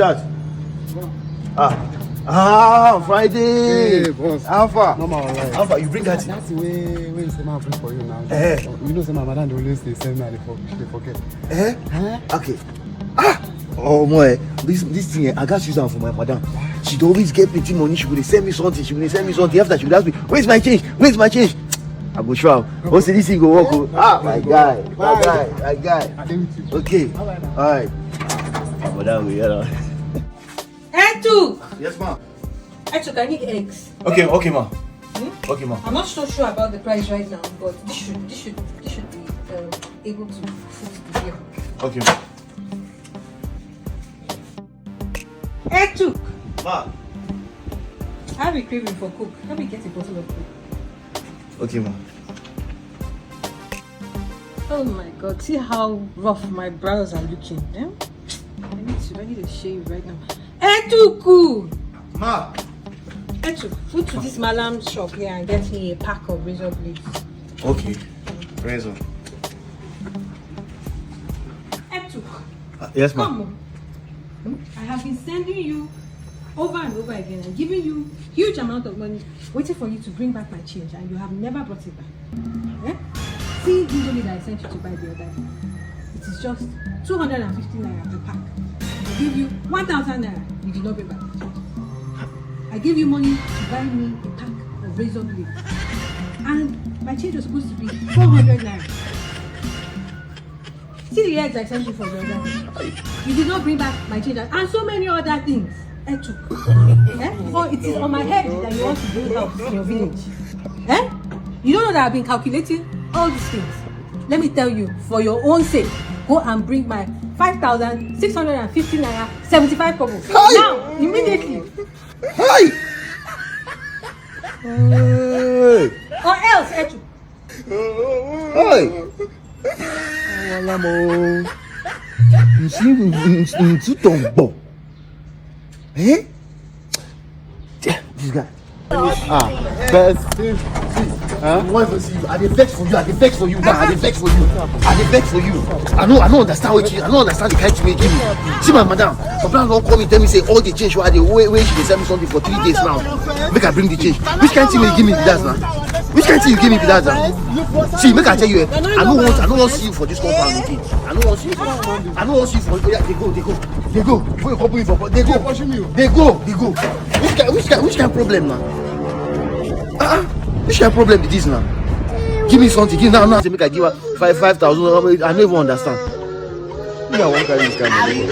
That. Friday. Hey, boss. Alpha. Mama, alright. Alpha, you bring that. That's the way when say bring for you now. You know, say my madam always they send me and they forget. Okay. Oh my, this thing I got use am for my madam. She'd always get plenty money. She would send me something. After she would ask me, where's my change? I go show am. Once this thing go work. My guy. Okay. Alright. Madam, we are. Etu! Yes, ma'am. Etu, I need eggs. Okay, ma'am. Okay, ma'am. I'm not so sure about the price right now, but this should be able to fit the bill. Okay, ma'am. Etu! Ma'am. I have a craving for Coke. Let me get a bottle of Coke. Okay, ma'am. Oh my God! See how rough my brows are looking. Eh? I need a shave right now. Etuku! Ma! Etu, go to this malam shop here and get me a pack of razor blades. Okay. Razor. Etu! Yes, ma'am. Come on. I have been sending you over and over again and giving you huge amount of money, waiting for you to bring back my change, and you have never brought it back. Eh? See the money that I sent you to buy the other day. It is just 250 naira per pack. I gave you 1,000 naira. You did not pay back. I gave you money to buy me a pack of razor blades, and my change was supposed to be 400 naira. See the eggs I sent you for the other day. You did not bring back my change, and so many other things. I took. Oh, it is on my head that you want to build house in your village. You don't know that I've been calculating all these things. Let me tell you, for your own sake, go and bring my 5,650 naira 75 kobo. Now, immediately. Hey! Or else, Etu. Hey! This guy. Best. I want to see you. I dey vex for you. I dey vex for you. I don't understand what you. I don't understand the kind of thing you give me. See my madam. Papa don't call me. Tell me say all the change. Why they wait? She dey send me something for 3 days now. Make I bring the change. Which kind of thing you give me with that now? Which kind of thing you give me with that now? See, make I tell you. I don't want to see you for this compound again. I don't want to see you for. Yeah, they go. Before you come in for, they go. Which kind of problem now? Which kind of problem is this now? Give me something. Give now. Make I give her 5,000. I don't even understand. I won't carry this kind of money.